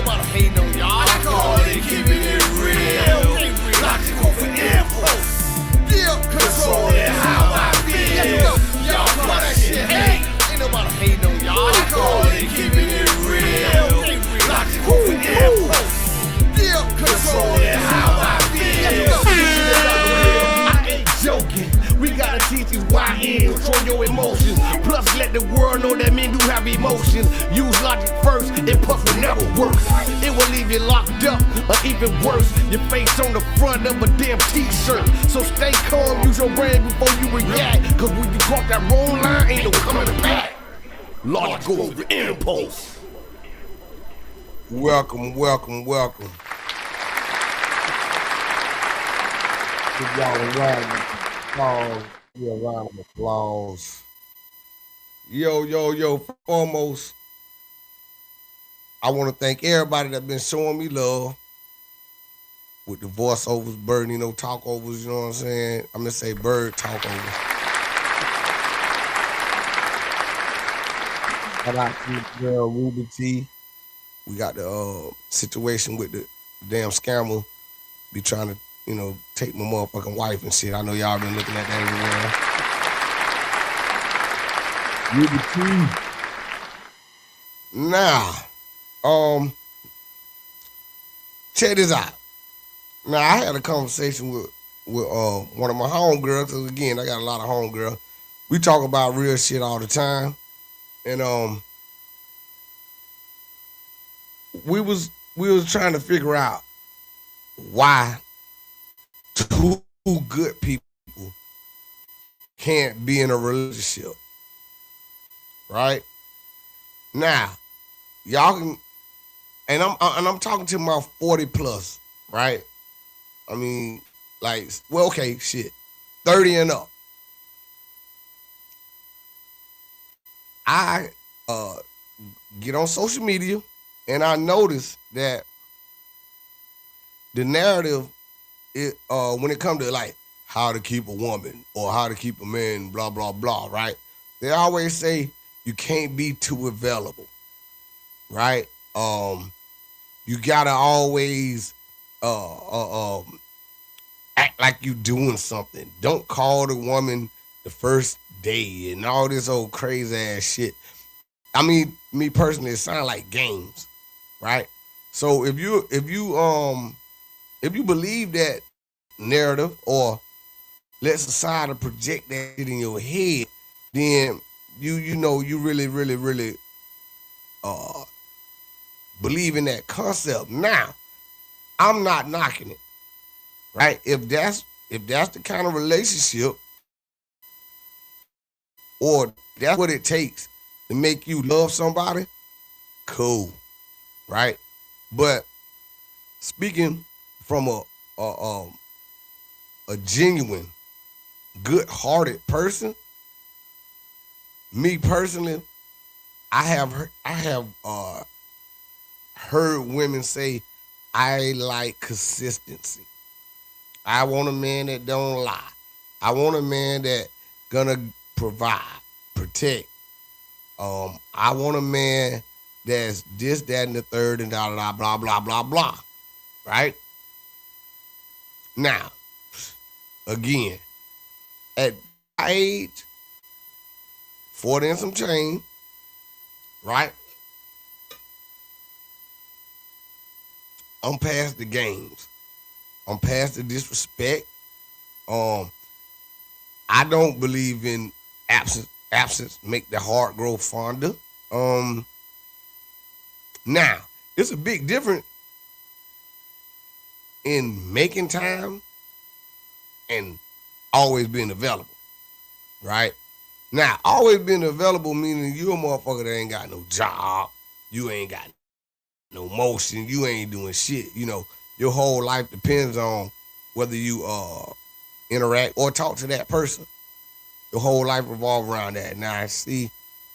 nobody hating on y'all. I call it keeping it real. Logical for impulse. Controlling how I feel. Y'all call that shit hate. Ain't nobody hating on y'all. I call it keeping it real. Logical for impulse. Controlling how I feel. I ain't joking. We gotta teach you why and control your emotions. Plus let the world know that men do have emotions. Use logic first, impulse will never work. It will leave you locked up, or even worse, your face on the front of a damn t-shirt. So stay calm, use your brain before you react. Cause when you cross that wrong line, ain't no coming back. Logical over impulse. Welcome, welcome, welcome. Give y'all a round of applause. Yeah, a round of applause. Yo. Foremost, I want to thank everybody that been showing me love with the voiceovers, bird, talkovers, you know what I'm saying? I'm gonna say bird talkovers. Shout out to the girl Ruby T. We got the situation with the damn scammer be trying to, take my motherfucking wife and shit. I know y'all been looking at that everywhere. Ruby T. Now, check this out. Now, I had a conversation with one of my homegirls, because again, I got a lot of homegirls. We talk about real shit all the time. And we was trying to figure out why two good people can't be in a relationship. Right? Now, y'all can, and I'm talking to my 40 plus, right? I mean, like, well, okay, shit, 30 and up. I get on social media and I notice that the narrative, when it comes to like how to keep a woman or how to keep a man, blah, blah, blah, right? They always say you can't be too available, right? You gotta always act like you doing something. Don't call the woman the first day and all this old crazy ass shit. I mean, me personally, it sounds like games, right? So if you believe that narrative or let society project that shit in your head, then you really believe in that concept. Now, I'm not knocking it, right? If that's the kind of relationship or that's what it takes to make you love somebody, cool, right? But speaking from a genuine, good-hearted person, me personally, I have heard women say, I like consistency. I want a man that don't lie. I want a man that gonna provide, protect. I want a man that's this, that, and the third, and blah, blah, blah, blah, blah, blah. Right? Now, again, at my age, 40 and some change, right? I'm past the games. I'm past the disrespect. I don't believe in absence make the heart grow fonder. Now, it's a big difference in making time and always being available, right? Now, always being available meaning you a motherfucker that ain't got no job, you ain't got no motion, you ain't doing shit. Your whole life depends on whether you interact or talk to that person. Your whole life revolves around that. Now, see,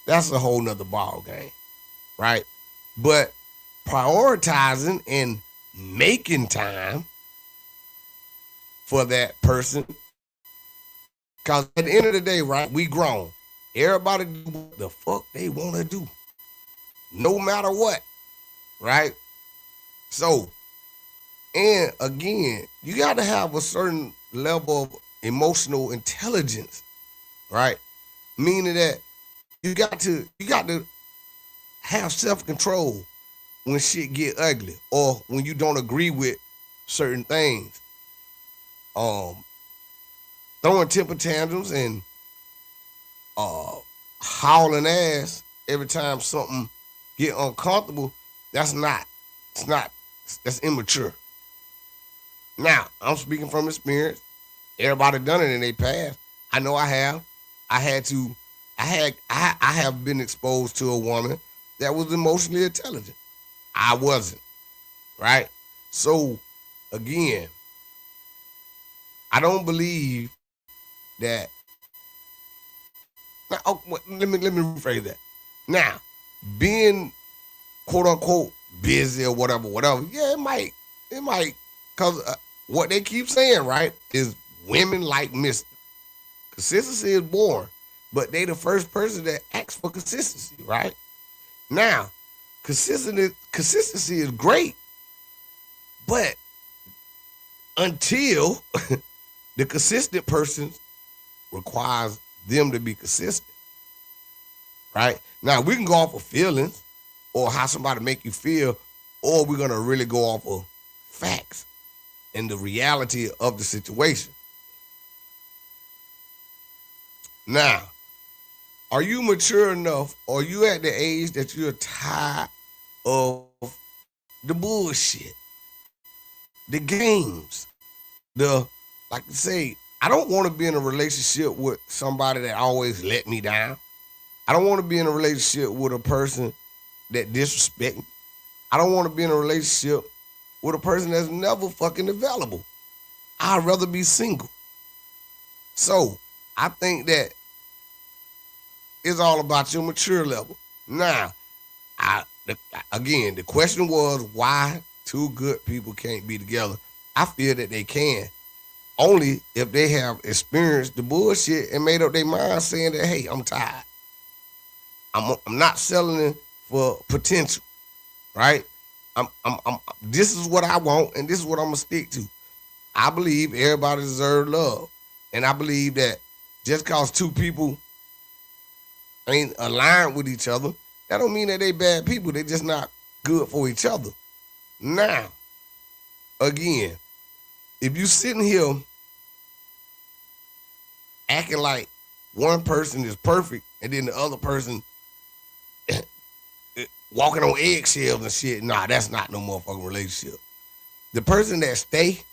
that's a whole nother ball game, right? But prioritizing and making time for that person, because at the end of the day, right, we grown. Everybody do what the fuck they want to do, no matter what, right? So, and again, you got to have a certain level of emotional intelligence, right? Meaning that you got to have self-control when shit get ugly or when you don't agree with certain things. Um, Throwing temper tantrums and uh hauling ass every time something get uncomfortable, that's not, it's not, that's immature. Now, I'm speaking from experience. Everybody done it in their past. I know I have. I had to, I have been exposed to a woman that was emotionally intelligent. I wasn't, right? So again, I don't believe that. Now, let me rephrase that. Now, being quote unquote busy or whatever. Yeah, it might, cause what they keep saying, right, is women like Mister Consistency is boring, but they the first person that asks for consistency, right? Now, consistency is great, but until the consistent person requires them to be consistent, right? Now we can go off of feelings or how somebody make you feel, or we're gonna really go off of facts and the reality of the situation. Now, are you mature enough? Or are you at the age that you're tired of the bullshit, the games, the, like I say, I don't want to be in a relationship with somebody that always let me down. I don't want to be in a relationship with a person that disrespect me. I don't want to be in a relationship with a person that's never fucking available. I'd rather be single. So I think that it's all about your mature level. Now, again, the question was why two good people can't be together. I feel that they can only if they have experienced the bullshit and made up their mind saying that, hey, I'm tired. I'm not selling it for potential, right? This is what I want and this is what I'm gonna stick to. I believe everybody deserves love. And I believe that just cause two people ain't aligned with each other, that don't mean that they bad people. They just not good for each other. Now, again, if you sitting here acting like one person is perfect and then the other person walking on eggshells and shit, nah, that's not no motherfucking relationship. The person that stay,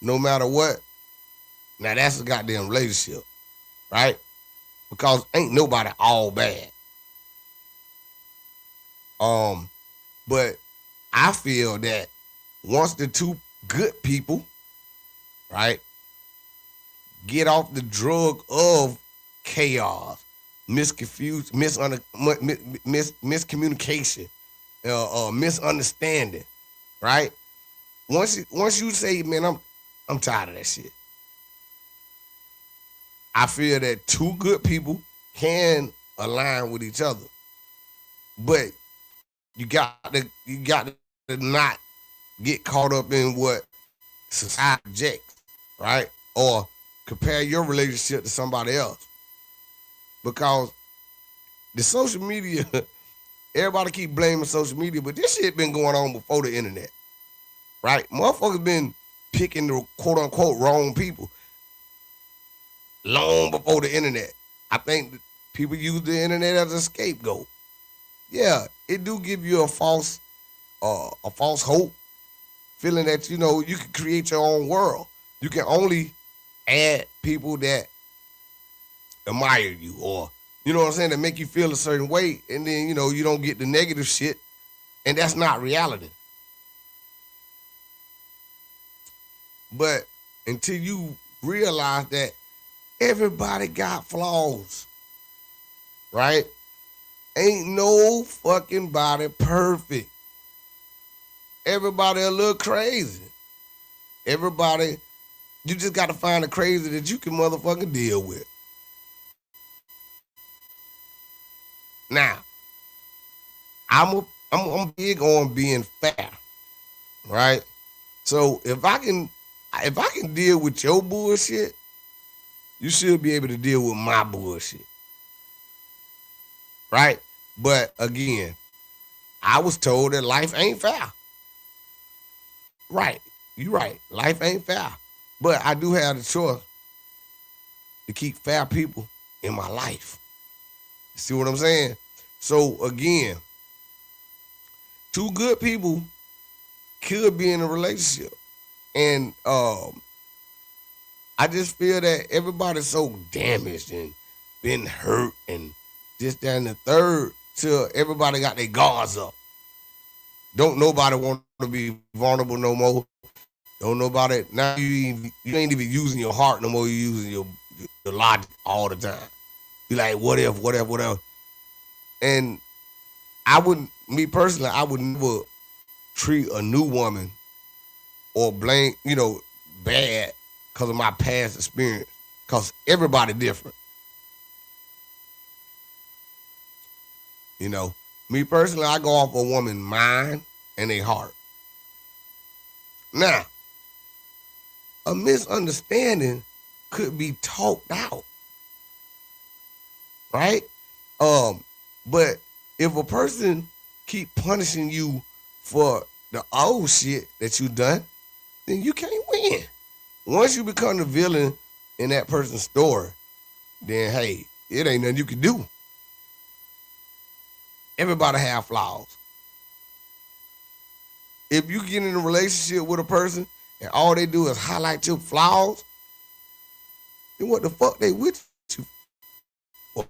no matter what, now that's a goddamn relationship, right? Because ain't nobody all bad. But I feel that once the two good people, right, get off the drug of chaos, miscommunication, misunderstanding, right? Once you say, man, I'm tired of that shit. I feel that two good people can align with each other, but you got to not get caught up in what society rejects, right? Or compare your relationship to somebody else. Because the social media, everybody keep blaming social media, but this shit been going on before the internet, right? Motherfuckers been picking the quote unquote wrong people long before the internet. I think that people use the internet as a scapegoat. Yeah, it do give you a false hope, feeling that you can create your own world. You can only add people that admire you, or you know what I'm saying, that make you feel a certain way, and then you don't get the negative shit, and that's not reality. But until you realize that everybody got flaws, right? Ain't no fucking body perfect. Everybody a little crazy. Everybody, you just got to find the crazy that you can motherfucking deal with. Now, I'm big on being fair, right? So if I can deal with your bullshit, you should be able to deal with my bullshit, right? But again, I was told that life ain't fair. Right. You right. Life ain't fair. But I do have the choice to keep fair people in my life. See what I'm saying? So again, two good people could be in a relationship. And I just feel that everybody's so damaged and been hurt and this, that, and the third till everybody got their guards up. Don't nobody want to be vulnerable no more. Don't nobody now you ain't even using your heart no more. You using your logic all the time. You like what if, what if, what if. And I wouldn't, me personally, I would never treat a new woman or blame, bad because of my past experience. Because everybody different. Me personally, I go off a woman's mind and a heart. Now, a misunderstanding could be talked out, right? But if a person keep punishing you for the old shit that you done, then you can't win. Once you become the villain in that person's story, then hey, it ain't nothing you can do. Everybody have flaws. If you get in a relationship with a person and all they do is highlight your flaws, then what the fuck they with you for?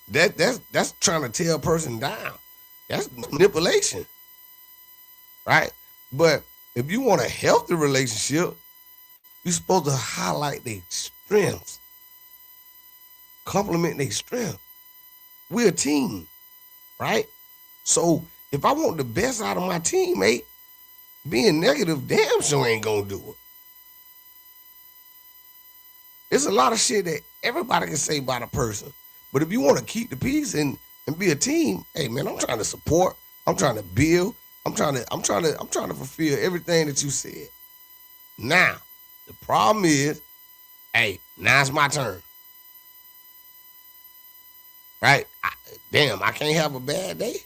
That's trying to tear a person down. That's manipulation, right? But if you want a healthy relationship, you're supposed to highlight their strengths, compliment their strengths. We're a team, right? So if I want the best out of my teammate, being negative damn sure ain't gonna do it. There's a lot of shit that everybody can say about a person. But if you want to keep the peace and be a team, hey man, I'm trying to support, I'm trying to build, I'm trying to fulfill everything that you said. Now, the problem is, hey, now it's my turn. Right? I can't have a bad day.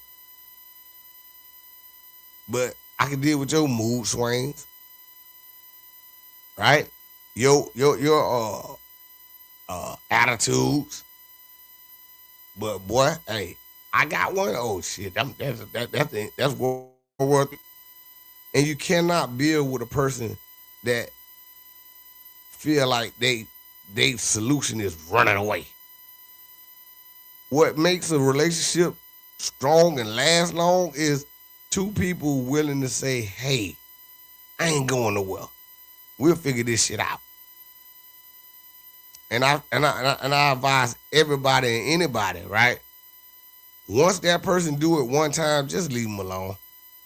But I can deal with your mood swings. Right? Your attitudes. But boy, hey, I got one. Oh shit, that's worth it. And you cannot build with a person that feel like they solution is running away. What makes a relationship strong and last long is two people willing to say, hey, I ain't going nowhere. We'll figure this shit out. And I advise everybody and anybody, right? Once that person do it one time, just leave them alone,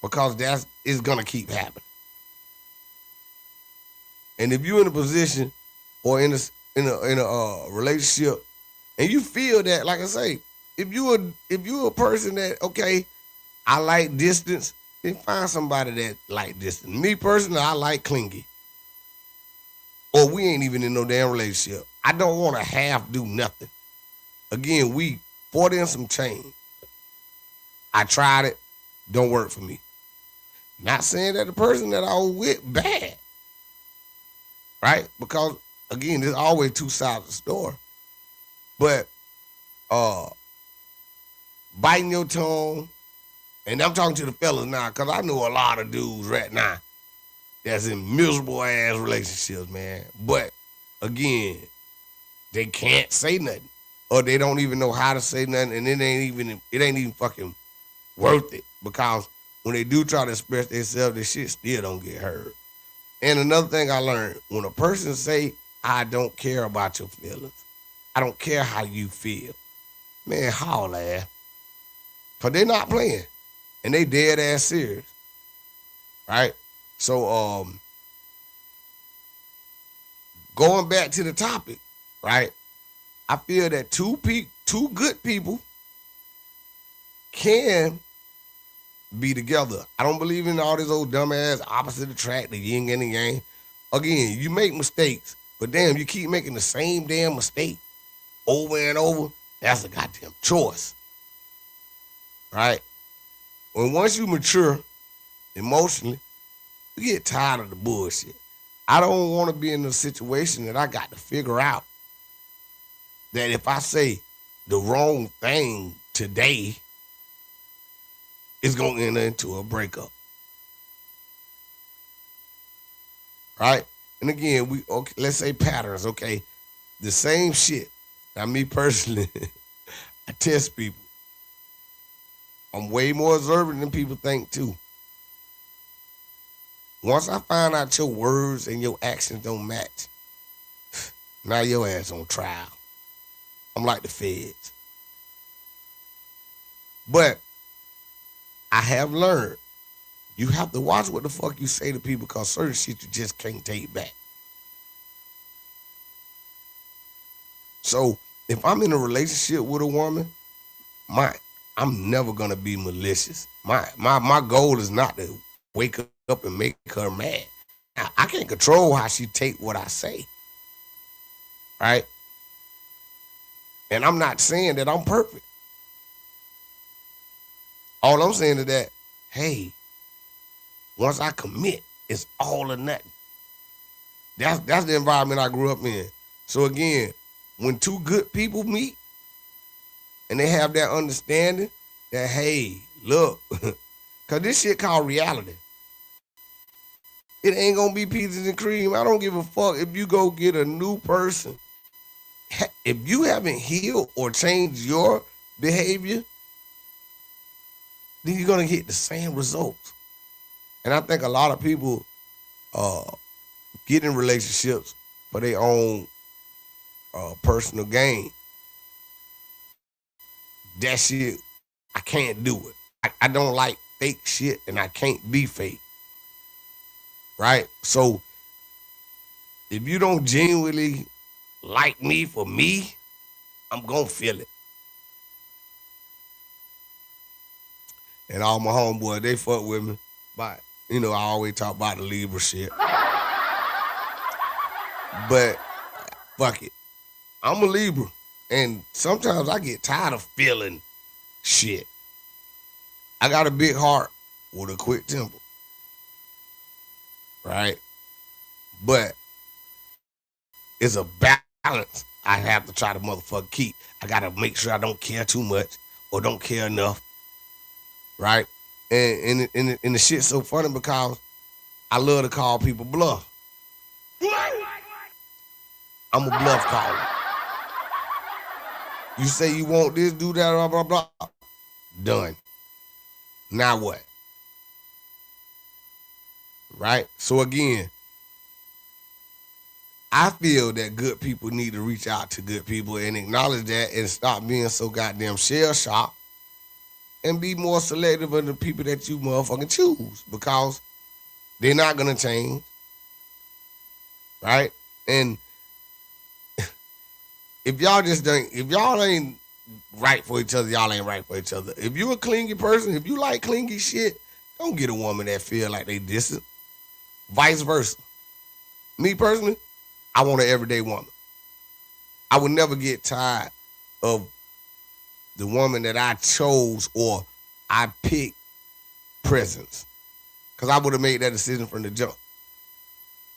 because it's gonna keep happening. And if you're in a position or in a relationship, and you feel that, like I say, if you're a person that, okay, I like distance, then find somebody that like distance. Me personally, I like clingy. Or we ain't even in no damn relationship. I don't want to half do nothing. Again, we 40 and some change. I tried it, don't work for me. Not saying that the person that I was with bad, right? Because again, there's always two sides of the story. But biting your tongue, and I'm talking to the fellas now, because I know a lot of dudes right now that's in miserable ass relationships, man. But again, they can't say nothing, or they don't even know how to say nothing, and it ain't even fucking worth it, because when they do try to express themselves, this shit still don't get heard. And another thing I learned, when a person say, I don't care about your feelings, I don't care how you feel, man, holla at. Because they're not playing. And they dead ass serious. Right? So, going back to the topic, right? I feel that two good people can be together. I don't believe in all this old dumbass opposite attract, the yin and the yang. Again, you make mistakes, but damn, you keep making the same damn mistake over and over. That's a goddamn choice, right? When once you mature emotionally, you get tired of the bullshit. I don't want to be in a situation that I got to figure out that if I say the wrong thing today, it's going to enter into a breakup. Right? And again, okay, let's say patterns, okay? The same shit. Now, me personally, I test people. I'm way more observant than people think, too. Once I find out your words and your actions don't match, now your ass on trial. I'm like the feds. But I have learned you have to watch what the fuck you say to people because certain shit you just can't take back. So if I'm in a relationship with a woman, I'm never gonna be malicious. My goal is not to wake up and make her mad. Now, I can't control how she take what I say. Right? And I'm not saying that I'm perfect. All I'm saying is that, hey, once I commit, it's all or nothing. That's the environment I grew up in. So again, when two good people meet and they have that understanding that, hey, look, because this shit called reality. It ain't going to be peaches and cream. I don't give a fuck if you go get a new person. If you haven't healed or changed your behavior, then you're going to get the same results. And I think a lot of people get in relationships for their own personal gain. That shit, I can't do it. I don't like fake shit and I can't be fake. Right? So if you don't genuinely like me for me, I'm going to feel it. And all my homeboys, they fuck with me. But, I always talk about the Libra shit. But, fuck it. I'm a Libra. And sometimes I get tired of feeling shit. I got a big heart with a quick temper. Right? But it's a balance I have to try to motherfucker keep. I got to make sure I don't care too much or don't care enough. Right? And the shit's so funny because I love to call people bluff. I'm a bluff caller. You say you want this, do that, blah, blah, blah. Done. Now what? Right? So again, I feel that good people need to reach out to good people and acknowledge that and stop being so goddamn shell-shocked and be more selective of the people that you motherfucking choose because they're not going to change. Right? And if y'all ain't right for each other, y'all ain't right for each other. If you a clingy person, if you like clingy shit, don't get a woman that feel like they distant. Vice versa. Me personally, I want an everyday woman. I would never get tired of the woman that I chose or I picked presence. Because I would have made that decision from the jump.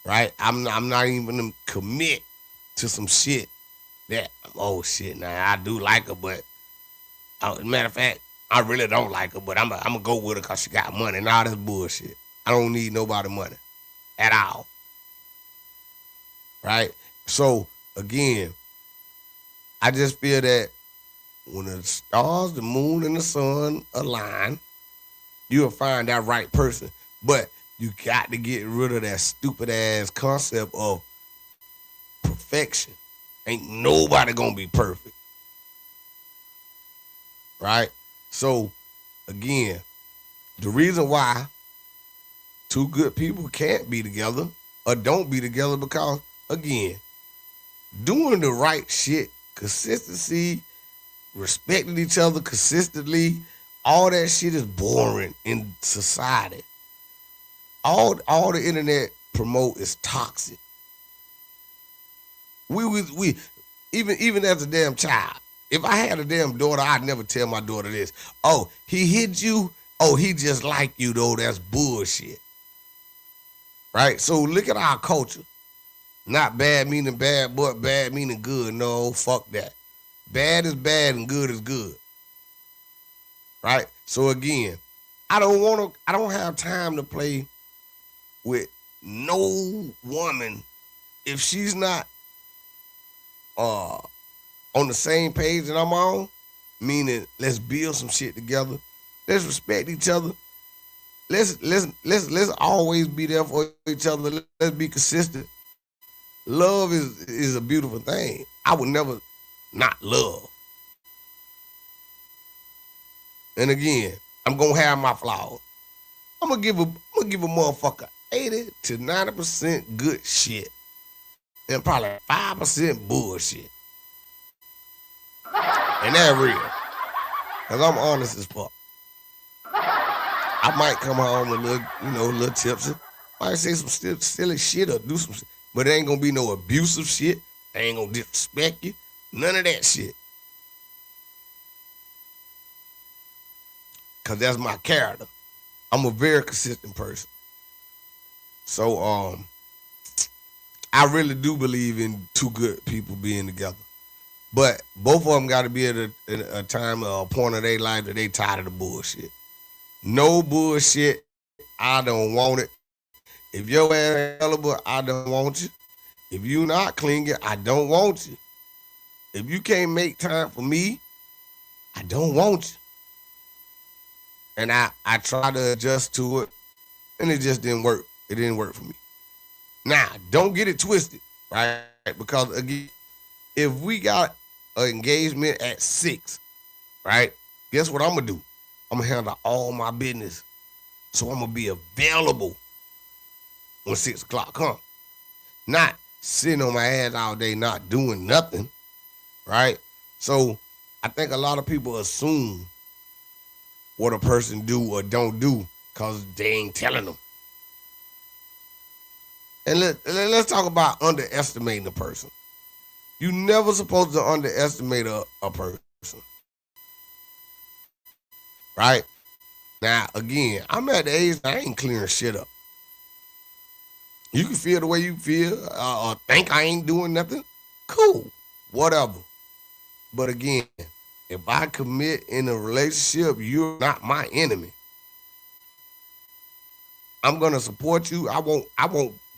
Right? I'm not even going to commit to some shit that, oh shit, now I do like her, but matter of fact, I really don't like her, but I'm going to go with her because she got money and all this bullshit. I don't need nobody money at all. Right? So, again, I just feel that when the stars, the moon, and the sun align, you'll find that right person. But you got to get rid of that stupid ass concept of perfection. Ain't nobody gonna be perfect. Right? So, again, the reason why two good people can't be together or don't be together because, again, doing the right shit, consistency, respecting each other consistently, All that shit is boring in society. All the internet promote is toxic. We even as a damn child, if I had a damn daughter, I'd never tell my daughter this. Oh, he hit you. Oh, he just like you though. That's bullshit. Right? So look at our culture. Not bad meaning bad, but bad meaning good. No, fuck that. Bad is bad and good is good. Right? So again, I don't have time to play with no woman if she's not on the same page that I'm on, meaning let's build some shit together. Let's respect each other. Let's always be there for each other. Let's be consistent. Love is a beautiful thing. I would never not love. And again, I'm gonna have my flaws. I'm gonna give a motherfucker 80 to 90% good shit. And probably 5% bullshit. And that's real. Cause I'm honest as fuck. I might come home a little tipsy. Might say some silly shit or do some shit. But it ain't gonna be no abusive shit. They ain't gonna disrespect you. None of that shit. Cause that's my character. I'm a very consistent person. So I really do believe in two good people being together. But both of them got to be at a time or a point of their life that they tired of the bullshit. No bullshit. I don't want it. If your ass available, I don't want you. If you not clingy, I don't want you. If you can't make time for me, I don't want you. And I try to adjust to it, and it just didn't work. It didn't work for me. Now, don't get it twisted, right? Because again, if we got an engagement at 6, right? Guess what I'm gonna do? I'm gonna handle all my business. So I'm gonna be available when 6 o'clock comes. Not sitting on my ass all day, not doing nothing, right? So I think a lot of people assume what a person do or don't do because they ain't telling them. And let's talk about underestimating a person. You never supposed to underestimate a person. Right? Now, again, I'm at the age I ain't clearing shit up. You can feel the way you feel or think I ain't doing nothing. Cool. Whatever. But again, if I commit in a relationship, you're not my enemy. I'm gonna support you. I want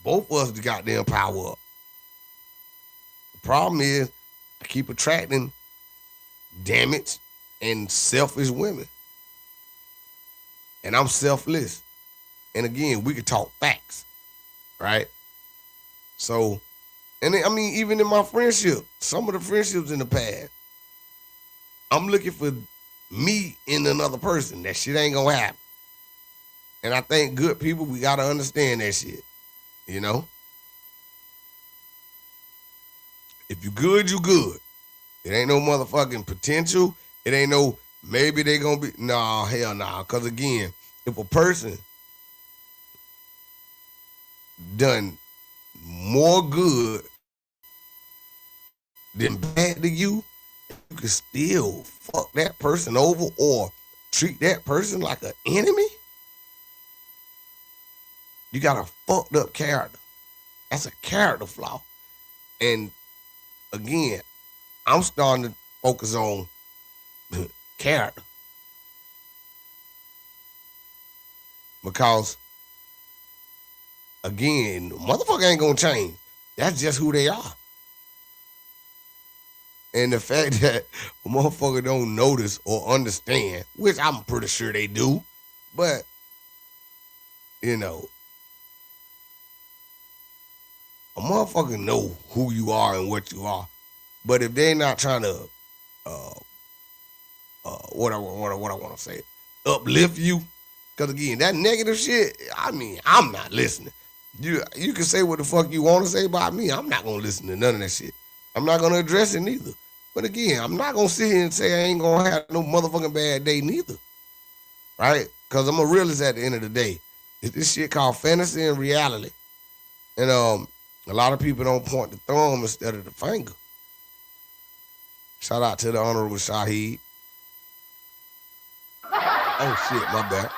both of us to goddamn power up. The problem is I keep attracting damaged and selfish women. And I'm selfless. And again, we could talk facts, right? So, and I mean, even in my friendship, some of the friendships in the past, I'm looking for me in another person. That shit ain't gonna happen. And I think good people, we gotta understand that shit. You know? If you good, you good. It ain't no motherfucking potential. It ain't no maybe they gonna be. Nah, hell nah. Cause again, if a person done more good than bad to you, you can still fuck that person over or treat that person like an enemy. You got a fucked up character. That's a character flaw. And again, I'm starting to focus on character. Because, again, motherfucker ain't gonna change. That's just who they are. And the fact that a motherfucker don't notice or understand, which I'm pretty sure they do, but, you know, a motherfucker know who you are and what you are. But if they not trying to, what I want to say, uplift you, because again, that negative shit, I mean, I'm not listening. You can say what the fuck you want to say about me. I'm not going to listen to none of that shit. I'm not going to address it neither. But again, I'm not going to sit here and say I ain't going to have no motherfucking bad day neither. right? Because I'm a realist at the end of the day. It's this shit called fantasy and reality. And a lot of people don't point the thumb instead of the finger. Shout out to the Honorable Shaheed. Oh shit, my bad.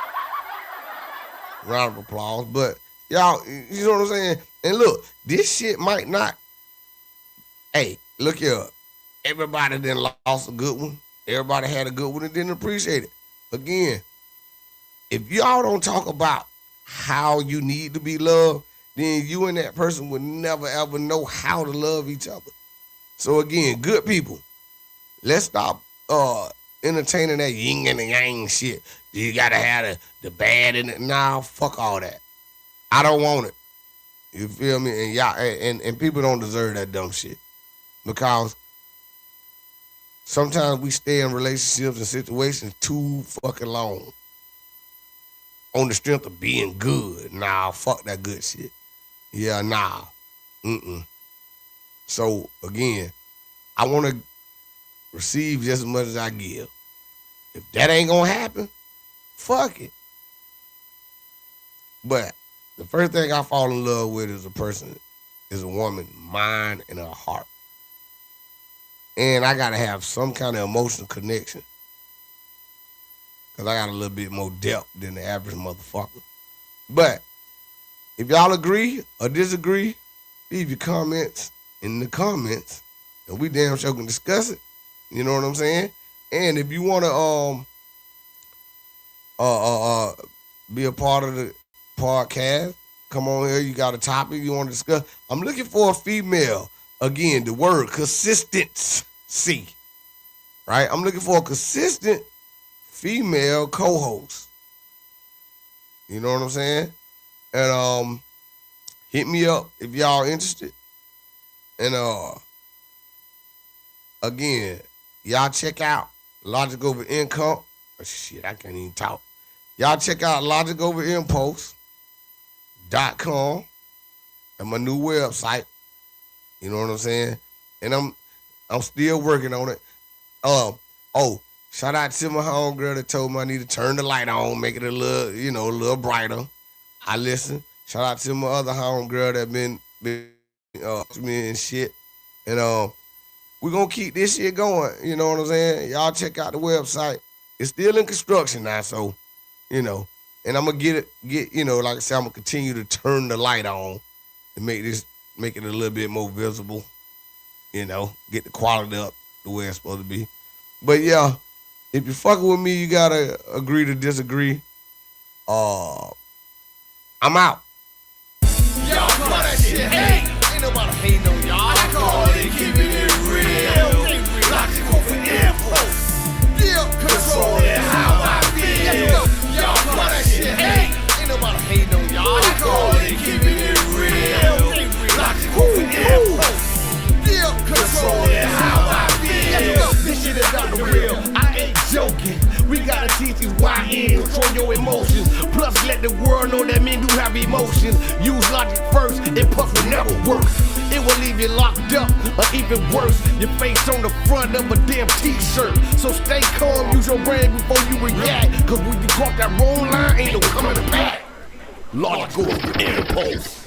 Round of applause. But y'all, you know what I'm saying? And look, this shit might not. Hey, look here. Everybody then lost a good one. Everybody had a good one and didn't appreciate it. Again, if y'all don't talk about how you need to be loved, then you and that person would never ever know how to love each other. So again, good people, let's stop entertaining that yin and the yang shit. You gotta have the bad in it. Nah, fuck all that. I don't want it. You feel me? And y'all and people don't deserve that dumb shit. Because sometimes we stay in relationships and situations too fucking long on the strength of being good. Nah, fuck that good shit. Yeah, nah. So, again, I want to receive just as much as I give. If that ain't going to happen, fuck it. But the first thing I fall in love with is a woman, mind and her heart. And I got to have some kind of emotional connection. Because I got a little bit more depth than the average motherfucker. But if y'all agree or disagree, leave your comments in the comments. And we damn sure can discuss it. You know what I'm saying? And if you want to be a part of the podcast, come on here. You got a topic you want to discuss. I'm looking for a female. Again, the word consistency, right? I'm looking for a consistent female co-host. You know what I'm saying? And hit me up if y'all interested. And again, y'all check out Logic Over Income. Oh, shit, I can't even talk. Y'all check out logicoverimpules.com and my new website. You know what I'm saying? And I'm still working on it. Shout out to my homegirl that told me I need to turn the light on, make it a little brighter. I listen. Shout out to my other homegirl that been me and shit. And we're gonna keep this shit going. You know what I'm saying? Y'all check out the website. It's still in construction now, so and I'm gonna get like I said, I'm gonna continue to turn the light on and make it a little bit more visible. Get the quality up the way it's supposed to be. But yeah, if you fucking with me, you gotta agree to disagree. I'm out. Y'all call that shit hate. Ain't nobody hating on y'all. I call it keeping it real. Logical for impulse. Yeah, controlling how I feel. Y'all call that shit hate. Ain't nobody hating on y'all. I call it keeping it real. Logical for impulse. Yeah, controlling how I feel. This shit is not the real. I ain't joking. We gotta teach these YNs, control your emotions. Plus let the world know that men do have emotions. Use logic first, impulse will never work. It will leave you locked up, or even worse, your face on the front of a damn t-shirt. So stay calm, use your brain before you react. Cause when you cross that wrong line, ain't no coming back. Logical impulse.